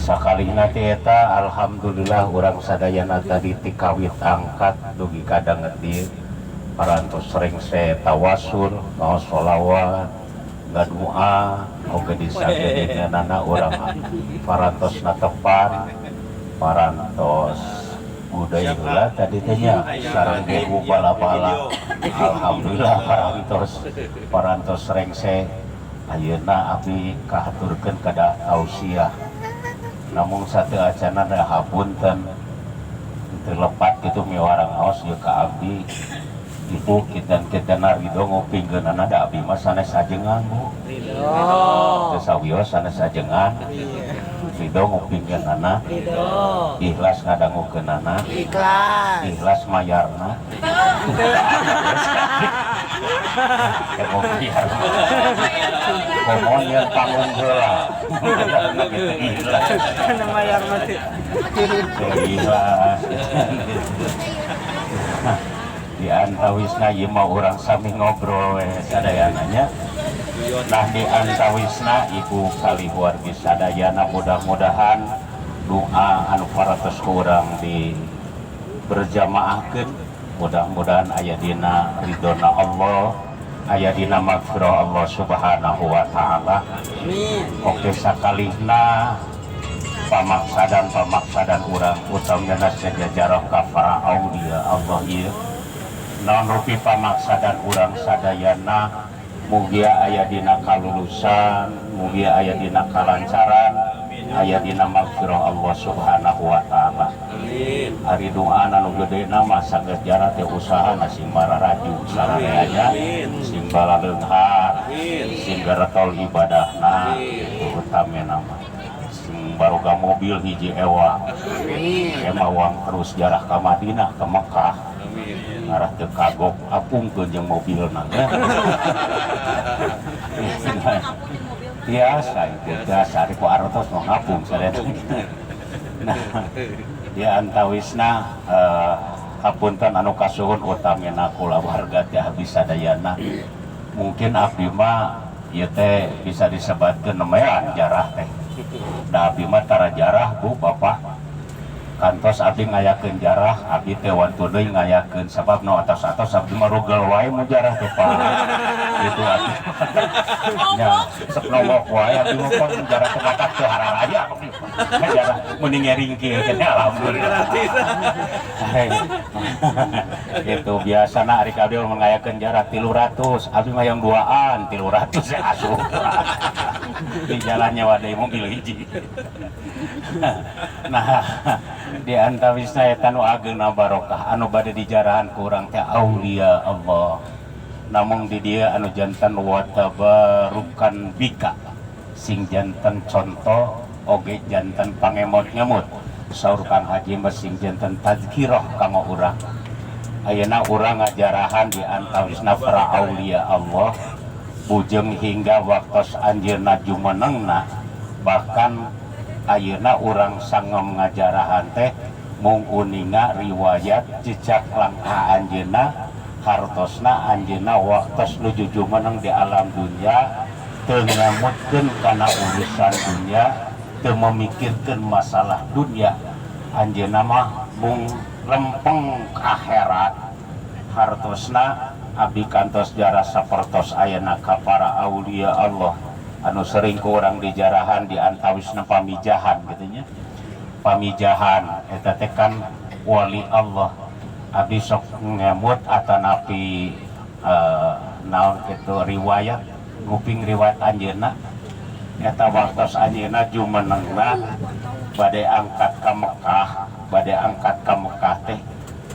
sakalihna teh eta alhamdulillah urang sadayana tadi ti kawit angkat dugi kadang ngeudir parantos sering saya tawasul mau sholawat ngadua oge disagedeunana urang parantos natepan parantos budaya heula tadi teh nya sareng ge bala-bala alhamdulillah parantos sering saya ayeuna abdi kahaturkeun kada tausiah namun satu acana da hapunten teu lepat kitu miwarang aos ieu ka abdi ibu kita ridho ngopingkeunana da abdi mah sanes ajengan Bu ridho teu sawios sanes ajengan ridho ngopingkeunana ikhlas ngadangukeunana ikhlas mayarna komonya panggung heula ikhlas kana mayar mati ikhlas di antawisna ieu mah urang sami ngobrol we sadayananya nah di antawisna ibu kali wargi sadayana mudah-mudahan doa anu paratos urang di berjamaahkeun mudah-mudahan aya dina ridona Allah aya dina magfirah Allah subhanahu wa ta'ala amin oke sakalihna pamaksadan urang utamana sejajarah ka para aulia Allah ieu naon rupi pamaksadan urang sadayana mugia aya dina kalulusan mugia aya dina kalancaran aya dina magfirah Allah subhanahu wa ta'ala amin ari doa anu gedena mah saged jara teh usaha sing mararaju saranaya sing balaleunghar sing garetol ibadahna utamana mah sing baroga mobil hiji ewa emawang terus jarah ka Madinah ke Mekah ngarah teu kagok apungkeun jeung mobilna biasa itu biasa ari ku artos mah ngapung sareng nah di antawisna hapunten anu kasuhun utamina kula warga teh abdi sadayana mungkin abdi mah ieu teh bisa disebatkeun nemean jarah teh da abdi mah tara jarah Bu Bapak kantos abdi ngayakeun jarah abdi teh wantu deui ngayakeun sabab nu atos-atos abdi mah rugel wae mun jarah teh Pak gitu abdi nya sok nomok wae abdi mah pun jarah teh matak teu hararaya jarah mending ngeringkil teh alhamdulillah itu biasana ari abdi ngayakeun jarah 300 abdi mah yang duaan 300 asup di jalannya wadai mobil hiji nah di antawisna eta nu ageuna barokah anu bade dijarahan ku urang teh aulia Allah namung di dieu anu janten wa tabarukan bika sing janten contoh oge janten pangemot-ngemot saur Kang Haji mah sing janten tazkirah kanggo urang ayeuna urang ngajarahan di antawisna para aulia Allah bujeng hingga waktos anjeunna jumenengna bahkan ayeuna urang sangem ngajarahan teh mung uninga riwayat jejak langkah anjeunna hartosna anjeunna waktos nuju jumeneng di alam dunya teu ngamutkeun kana urusan dunya teu memikirkeun masalah dunya anjeunna mah mung lempeng ka akhirat hartosna abdi kantos jarah sapertos ayeuna ka para aulia Allah anu sering ku urang dijarahan di antawisna pamijahan gitunya pamijahan eta teh kan wali Allah abdi sok ngemut atanapi naon kitu riwayat nguping riwayat anjeunna eta waktos anjeunna jumenengna bade angkat ka Mekah teh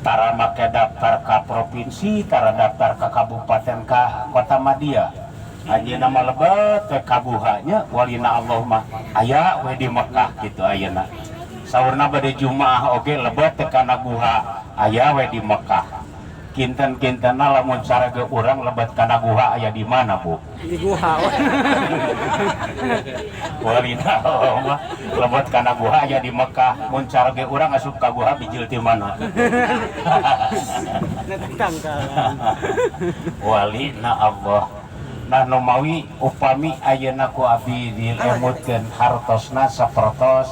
tara make daftar ka provinsi tara daftar ka kabupaten ka kota Madia anjeunna mah lebet teh kabuhanya walina Allah mah aya we di Mekah kitu ayeuna saurna bade jumaah oge lebet teh kana guha aya we di Mekah kinten-kintenna lamun sarege urang lebet kana guha aya di mana Bu di guha walina Allah mah lebet kana guha aya di Mekah mun sarege urang asup ka guha bijil ti mana walina Allah nah nomawi upami ayeuna ku abdi dilemutkeun hartosna sapertos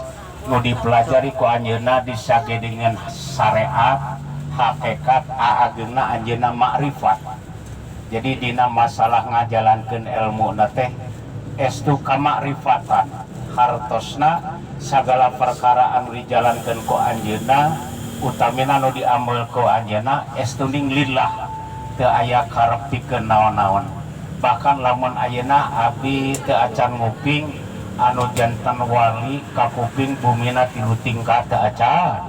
nu dipelajari ku anjeunna disagedengan syariat hakikat aagengna anjeunna makrifat. Jadi dina masalah ngajalankeun ilmu na teh estu kamakrifatan hartosna sagala perkara anu dijalankeun ku anjeunna utamina nu diamal ku anjeunna estu ning lillah teu aya karep pikeun naon-naon. Bahkan lamun ayeuna abdi teu acan nguping anu janten wali ka kuping bumina 3 tingkat teu acan,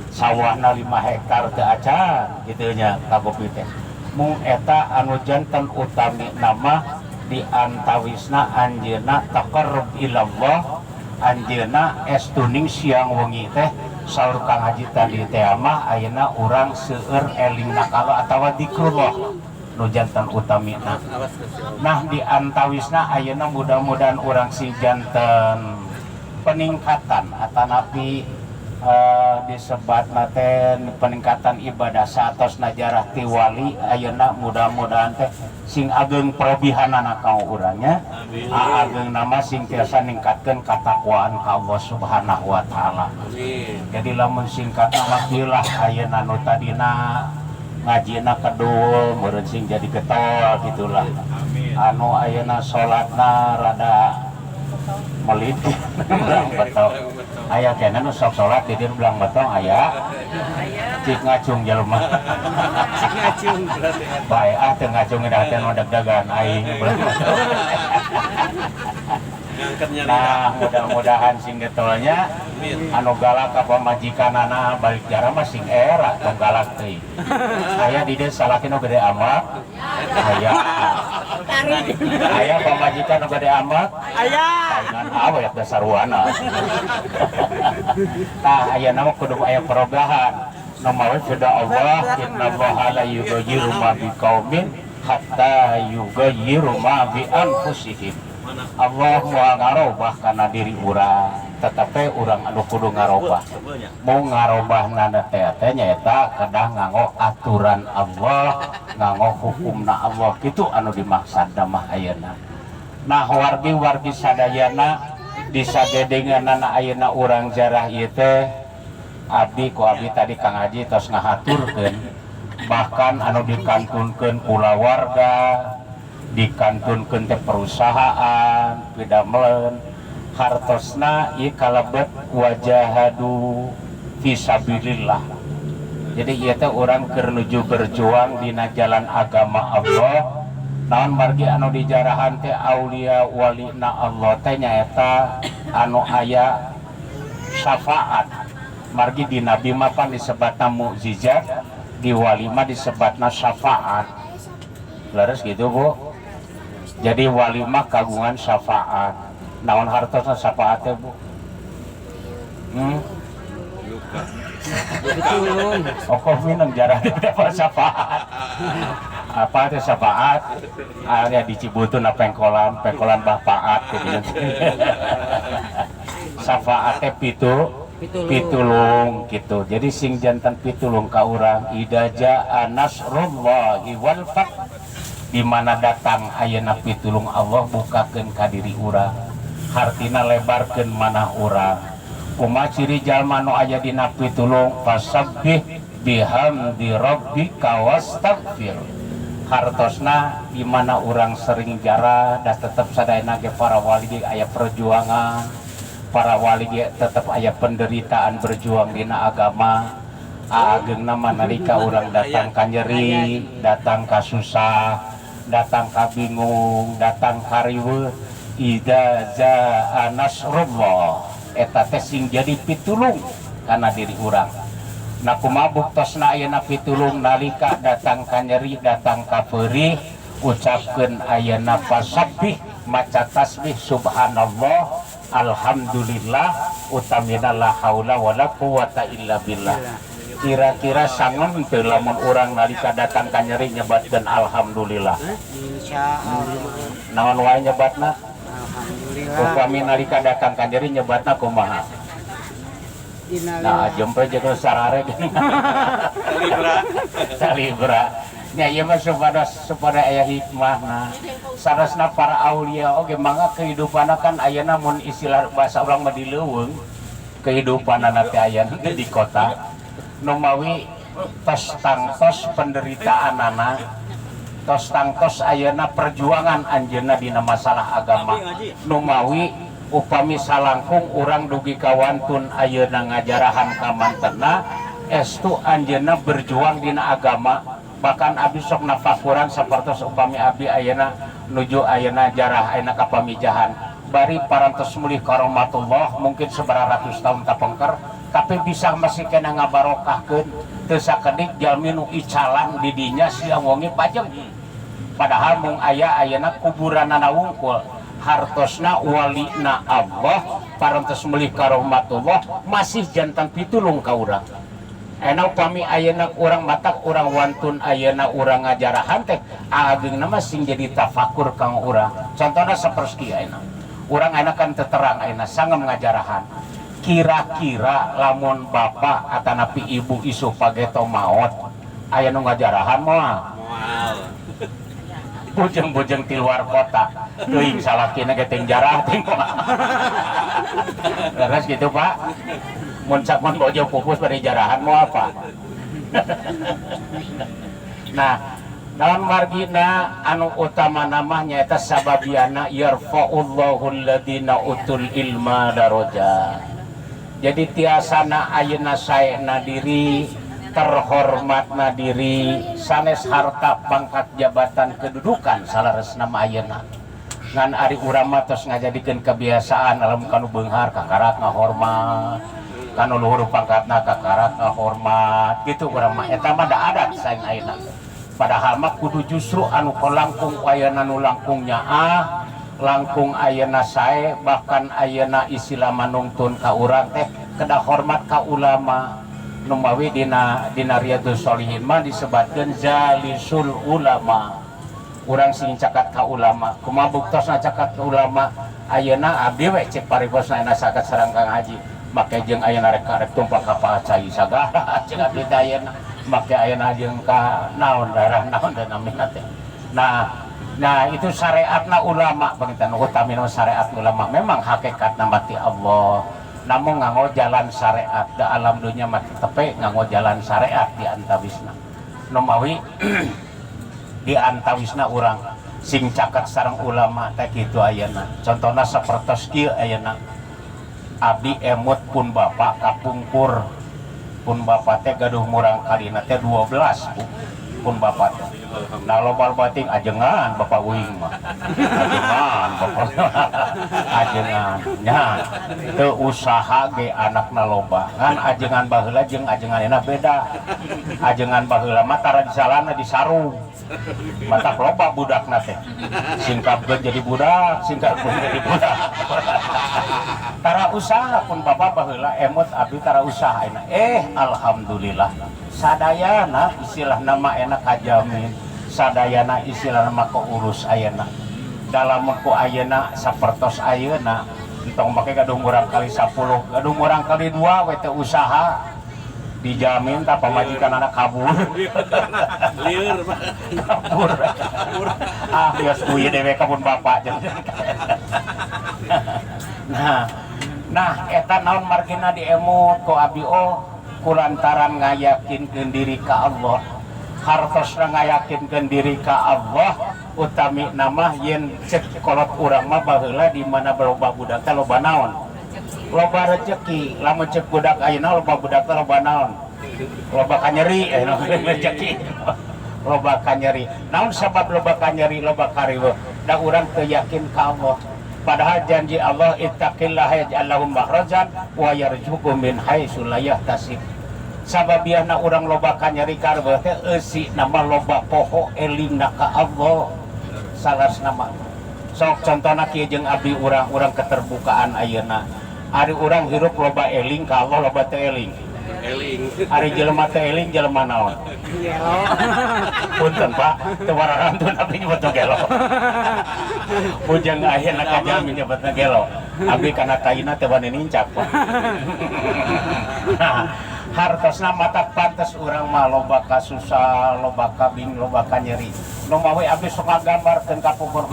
sawahna 5 hektar teu acan kitu nya ka kuping teh. Mung eta anu janten utami nama di antawisna anjeunna taqarrub ilallah, anjeunna estuning siang wengi teh saur Kang Haji tadi teh mah ayeuna urang seueur elingna kala atawa zikrullah nu janten utamina. Nah di antawisna ayeuna mudah-mudahan urang si janten peningkatan atanapi disebat naten peningkatan ibadah satos najarah ti wali ayeuna mudah-mudahan teh sing ageng perobihanana ka urangnya ageng nama sing tiasa ningkatkeun katakwaan ka Allah Subhanahu wa taala. Jadi lamun singkat nama pilah ayeuna nu tadina ngajina kedul meureun sing jadi getol gitulah. Anu ayeuna salatna rada meliti belang betul aya kena nu sok salat di dieu belang betong aya cik ngacung jelema cik ngacung berarti bae teu ngacung dah teh deg-degan aing nah mudah-mudahan sing getolnya anu galak ka pamajikanana balik jara mah sing era tong galak teuing aya di dieu salaki nu gede amat aya pamajikan nu gede amat aya saingan awet dasar wana nah aya nama kudu aya perubahan nama sudah Allah innallaha la yughayyiru ma biqaumin hatta yughayyiru ma bi anfusihim. Allah mau ngarobah kana diri urang tetapi urang anu kudu ngarobah mau ngarobah nana teh nyaeta kadang nganggo aturan Allah nganggo hukumna Allah kitu anu dimaksud mah ayeuna. Nah wargi-wargi sadayana disagedenganana ayeuna urang jarah ieu teh abdi ku abdi tadi Kang Haji tos ngahaturkeun bahkan anu dikantunkeun kulawarga dikantunkeun teh perusahaan pidameleun hartosna ieu kalebet wajahadu fisabilillah. Jadi ieu teh urang keur nuju berjuang dina jalan agama Allah. Naon margi anu dijarahan teh aulia walina Allah teh nyaeta anu aya syafaat. Margi di nabi mah pan disebatna mukjizat, di wali mah disebatna syafaat. Leres gitu Bu. Jadi wali mah kagungan syafaat. Naon hartosna syafaat teh Bu? Okok minum jarah dapat syafaat. Apa itu syafaat? Ada di Cibutun pengkolan bapaat gitu. Syafaat teh pitulung gitu. Jadi sing jantan pitulung ka urang ida jaa nasrullahi wal fath. Di mana datang ayeuna pitulung Allah bukakeun ka diri urang. Hartina lebarkeun manah urang. Kumaha ciri jalma nu aya dina pitulung fasabbih bihamdi rabbika wastaghfir. Hartosna di mana urang sering jarah da tetep sadayana ge para wali ge aya perjuangan. Para wali ge tetep aya penderitaan berjuang dina agama. Ageungna mah nalika urang datang ka nyeri, datang ka susah, datang ka bingung, datang ka riweuh, idza jaa nasrullah eta teh sing jadi pitulung kana diri urang. Nah kumaha buktosna ayeuna pitulung nalika datang ka nyeri, datang ka peurih, ucapkeun ayeuna fasabbih maca tasbih subhanallah alhamdulillah utamina la haula wala quwata illa billah. Kira-kira sangon teu lamun urang nalika datang ka nyeri nyebatkeun alhamdulillah. Insyaallah. Naon wae nyebatna? Alhamdulillah. Upami nalika datang ka nyeri nyebatna kumaha? Nah, jempe jeung sarare gini. Talibra. Nya ieu mah supaya aya hikmahna. Sanesna para aulia oge mangga kehidupanna kan ayeuna mun istilah bahasa urang mah dileuweung. kehidupan anak aya di kota nu mawi tos tangtos penderitaan anak tos tangtos ayeuna perjuangan anjeunna dina masalah agama nu mawi upami salangkung urang dugi kawantun ayeuna ngajarahan ka mantenna estu anjeunna berjuang dina agama bahkan abdi sok nafakuran sapertos upami abdi ayeuna nuju ayeuna jarah ayeuna ka pamijahan bari parantos mulih karomatullah mungkin sabaratus tahun tapengker tapi bisa masih kena ngabarokahkeun teu sakedik jalmi nu icalang di dinya sia wonge pajeng padahal mung aya ayeuna kuburanna wungkul hartosna walina Allah parantos mulih karomatullah masih jantan pitulung ka urang ena upami ayeuna urang matak urang wantun ayeuna urang ngajarahan teh ageungna mah sing jadi tafakur kang urang contohna saperski ayeuna urang ayeuna kan terang ayeuna sangem ngajarahan kira-kira lamun bapak atanapi ibu isu pageto maot aya nu ngajarahan moal bujeng-bujeng di luar kota teuing salakina ge teng jarah teh beres gitu Pak mun sakmon bojo pupus bari jarahan mau apa nah naon margina anu utama namanya eta sababiana yarfa'ullahu alladina utul ilma darajat jadi tiasana ayeuna saena diri terhormatna diri sanes harta pangkat jabatan kedudukan salaresna ayeuna ngan ari urang mah tos ngajadikeun kebiasaan alam kanu beunghar kakarak ngahormat kanu luhur pangkatna kakarak ngahormat gitu urang mah eta mah da adat saeng ayeuna padahal mah kudu justru anu langkung ayeuna nu langkung nyaah langkung ayeuna sae bahkan ayeuna istilah manungtun ka urang teh kedah hormat ka ulama nu mawi dina Riyadhus Shalihin mah disebutkeun zalisul ulama urang sing cakat ka ulama kumaha buktosna cakat ka ulama ayeuna abdi we cek paribosna ena sakat sareng Kang Haji make jeung ayeuna rek tumpah ka pacai sagala cek abdi ayeuna make ayeuna jeung ka naon daerah naon dan namina teh nah itu syariatna ulama pengitan utamina syariat ulama memang hakikatna mati Allah namun nganggo jalan syariat da alam dunia mati tepe nganggo jalan syariat di antawisna nu mawi di antawisna urang sing caket sareng ulama teh kitu ayeuna contohna sapertos kieu ayeuna abdi emut pun bapak kapungkur pun bapak teh gaduh murang kalina teh 12 pun bapak teh nah loba bating ajengan bapak uing mah ajengan bapak ajengan nya teu usaha ge anakna loba kan ajengan baheula jeung ajengan euna beda ajengan baheula mah tara disalana disarung matak loba budakna teh singkapkeun jadi budak singkapkeun jadi budak tara usaha pun bapak baheula emot abdi tara usaha ayeuna alhamdulillah sadayana istilah nama enak kajamin sadayana istilah nama keurus ayeuna dalam ku ayeuna sapertos ayeuna entong make gaduh murang kali 10 gaduh murang kali 2 we teh usaha dijamin tak pamajikan anak kabur lieur kabur bias kuy dewe kabun bapak nah eta naon margina diemut ku abdi kulantaran ngayakinkeun diri ka Allah hartosna ngayakinkeun diri ka Allah utami nama yen cek kolot urang mah baheula di mana loba budak teh loba naon loba rezeki lamun cek budak ayeuna loba budak teh loba naon loba kanyeri rezeki loba kanyeri naon sabab loba kanyeri loba kariweuh da urang teu yakin ka Allah padahal janji Allah ittaqillaha yaj'al lahum makhrajan wa yarzuqhum min haitsu la yahtasib sababiana urang loba kanyeri kareueuh teh eusi nama loba poho elingna ka Allah salasna mah sok contohna kieu jeung abdi urang keterbukaan ayeuna ari urang hirup loba eling ka Allah loba teu eling ari jelema teu eling jelema naon gelo punten Pak teu wararantun abdi nyebutna gelo bujang ayeuna kajami nyebutna gelo abdi kana kaina teu bani nincak hartosna matak pantes urang mah loba kasusah loba kabing loba kanyeri nu mawe abdi sok ngagambarkeun ka pupur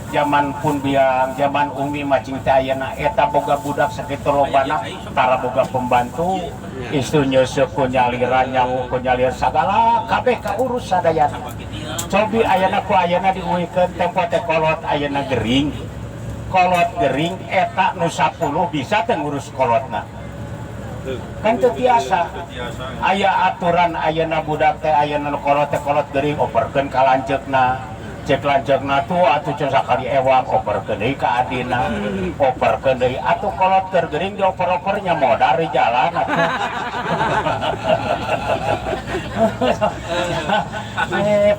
zaman pun biang zaman umi macing teh ayeuna eta boga budak sakitu lobana tara boga pembantu istrinya suku nyaliran nyawu ku nyalir sagala kabeh kaurus sadayana cobi ayeuna ku ayeuna diuwikeun tempo teh kolot ayeuna gering kolot gering eta nu 10 bisa teh ngurus kolotna kan teu tiasa aya aturan ayeuna budak teh ayeuna kolot teh kolot gering operkeun ka lanceukna cek lanceukna tuh atuh can sakali ewang operkeun deui ka adina operkeun deui atuh kolot keur gering dioper-opernya modal di jalan atuh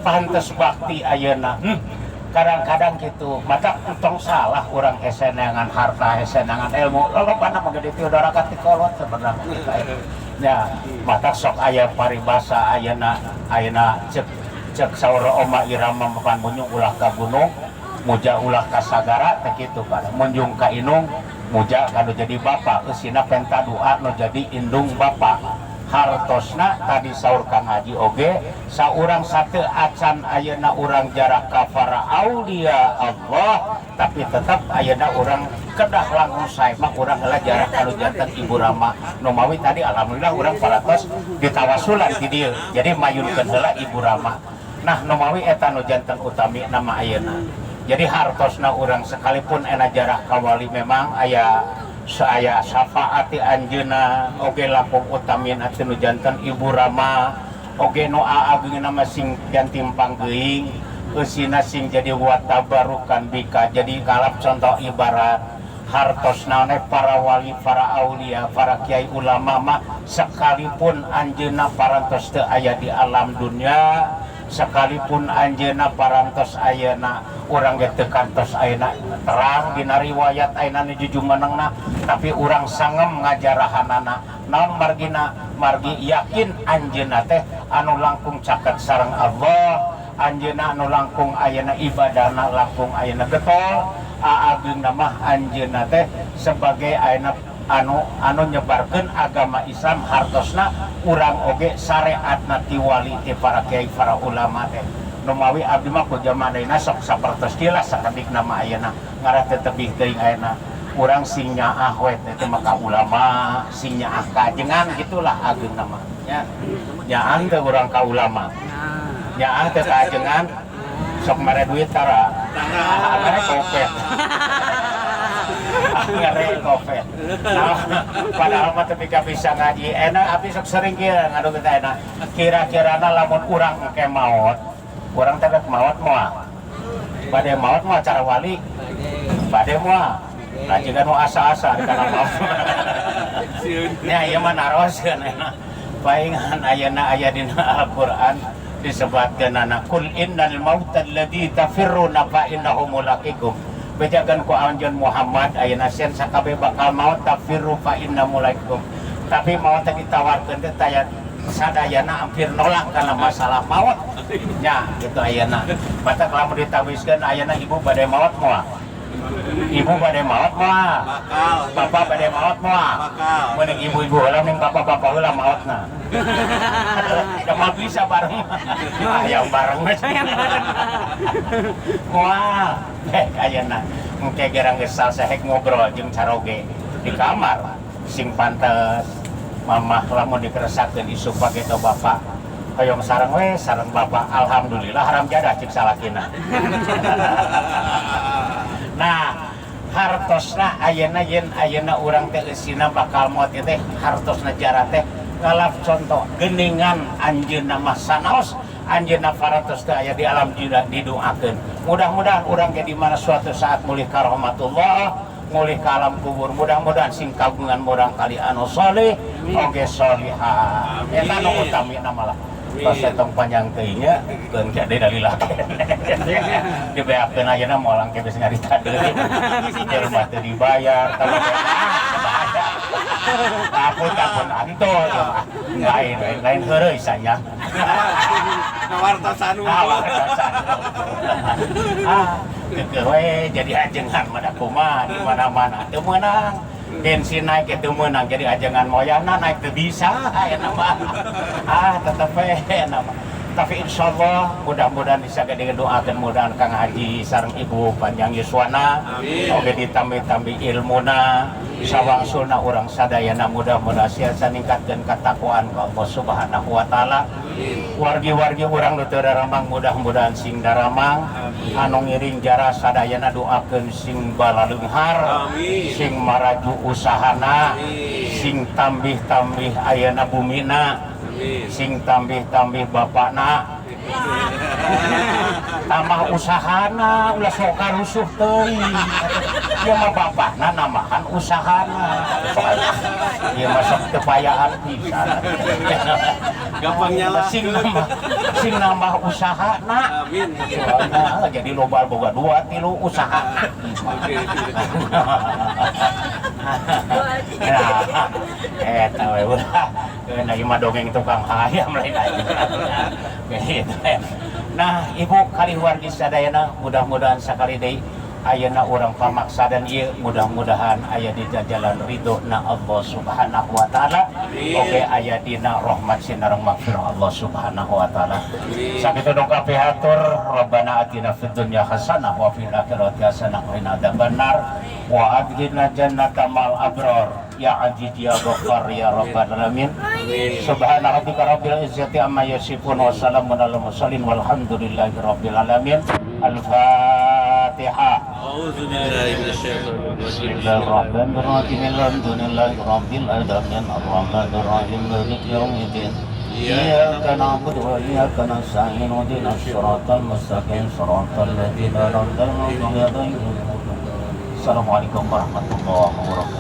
pantes bakti ayeuna kadang-kadang gitu mata entong salah orang hesenangan harta hesenangan ilmu lolobana mah gede ti udara ka ti kolot sebenarnya ya mata sok aya paribasa ayeuna cek saur oma irama mapan munjung ulah ka gunung muja ulah ka sagara teh kitu kan munjung ka inung muja kanu jadi bapa eusina penta doa nu jadi indung bapa hartosna tadi saur Kang Haji oge saurang sate acan ayeuna urang jarak ka para aulia Allah tapi tetap ayeuna urang kedah langsung sae mah urang heula jarak kanu janten Ibu Rama nu mawi tadi alhamdulillah urang paratos ditawasulan di dieu jadi mayunkeun heula Ibu Rama nah nu mawi eta nu janten utami nama ayeuna jadi hartosna urang sekalipun ena jarak ka wali memang aya saya syafaati anjeuna oge lapung utamin atuh janten Ibu Rama oge nu aageungna mah sing jantimpang geuing eusina sing jadi watabarukan bika jadi kalap contoh ibarat hartosna para wali para aulia para kiai ulama mah sekalipun anjeuna parantos teu aya di alam dunia sekalipun anjeuna parantos ayeuna urang ge teu kantos ayeuna terang dina riwayat ayeuna nuju jumenengna tapi urang sangem ngajarahanana naon margi yakin anjeuna teh anu langkung caket sareng Allah anjeuna anu langkung ayeuna ibadahna langkung ayeuna getol aageungna mah anjeuna teh sebagai ayeuna anu nyebarkeun agama Islam hartosna urang oge syariatna ti wali ti para kiai para ulama teh nu mawi abdi mah ku jamanana sok sapertos dieu lah sakadikna mah ayeuna ngarah teh tebih teuing ayeuna urang sing nyaah we teh mah ka ulama sing nyaah ka ajengan gitulah ageungna mah nya nyaah teh urang ka ulama nyaah teh ka ajengan sok mere duit tara mere kopet ngare kopet nah padahal mah teu bisa ngaji enak abi sok sering kieu ngadu kita enak kira-kirana lamun urang engke maot urang teh maot moal bade maot mah cara wali bade moal lajengan nu asa-asa di kana maot nya ieu mah naroskeun enak paingan ayeuna aya dina Al-Qur'an disebutkeun ana kul innal mautal ladzi tafirruna fa innahu mulaqikum bejagan ku anjeun Muhammad ayeuna sen sakabe bakal maut tafirru fa inna mulaqikum tapi maut teh ditawarkeun teh taya sadayana hampir nolak karena masalah maut nya kitu ayeuna batak lamun ditawiskeun ayeuna ibu bade maut moal ibu bade maut moal bapak bade maut moal mun ibu-ibu heula ning bapak-bapak heula mautna Kamal bisa bareng yang bareng moal ayeuna engke gerang gesal sahek ngobrol jeung caroge di kamar sing pantes mamah lamun dikeresakeun isu pake to bapak hoyong sareng we sareng bapak alhamdulillah haram jadah cik salakina nah hartosna ayeuna yen ayeuna urang teh eusina bakal moot teh hartosna jara teh ngalap contoh geningan anjeunna mah sanaos anjeunna parantos teh aya di alam didoakeun mudah-mudahan urang ge di mana suatu saat mulih ka rahmatullah mulih ka alam kubur mudah-mudahan sing kagungan urang kali anu saleh oge salihah eta nu utamina malah tos etong panjang teuing nya keun kade dalilah dibeakeun ayeuna moal engke geus ngarita deui jeung mah teu dibayar takut antol lain heureuy sanya nawartosan teu we jadi ajengan mah kumaha di mana-mana teu meunang bensin naik itu menang jadi ajangan moyana naik teu bisa enak mah tetep we enak mah Tapi insya Allah mudah-mudahan bisa gede doakan mudahan Kang Haji sareng Ibu panjang yuswana, oke ditambah-tambah ilmuna, sawangsulna orang sadayana mudah-mudahan siasa ningkatkan ketakwaan ke Allah Subhanahu Wa Taala. Wargi-wargi orang nu teu daramang mudah-mudahan sing daramang, anu ngiring jara sadayana doakeun sing balaleunghar, sing maraju usahana, sing tambih-tambih ayana bumina. Sing tambih-tambih bapakna tambah usahana ulah sok karusuh teuing ieu mah bapakna namahan usahana ieu mah sok teu payaan pisan gampang nyala sing nambah usahana amin soalna jadi loba boga 2-3 usaha eta we ulah kena ieu mah dongeng tukang hayam lain aja. Nah, Ibu kali wargi sadayana mudah-mudahan sakali deui ayeuna urang pamaksa dan ieu mudah-mudahan aya di jalan ridhona Allah Subhanahu wa taala. Oke aya dina rahmat sinareng magfirah Allah Subhanahu wa taala. Sakitu dongkap hatur Rabbana atina fid dunya hasanah wa fil akhirati hasanah wa qina adzabannar wa adkhilna jannata mal abrar. Ya Aziz ya Ghaffar ya Rabbal alamin. Subhana rabbika rabbil izzati amma yasifun wa salamun alal mursalin walhamdulillahi rabbil alamin. Al-Fatihah. A'udzu billahi minasyaitonir rajim. Bismillahirrahmanirrahim. Alhamdulillahi rabbil alamin. Arrahmanir rahim. Maliki yaumiddin. Iyyaka na'budu wa iyyaka nasta'in. Ihdinas siratal mustaqim. Siratal ladzina an'amta 'alaihim. Assalamualaikum warahmatullahi wabarakatuh.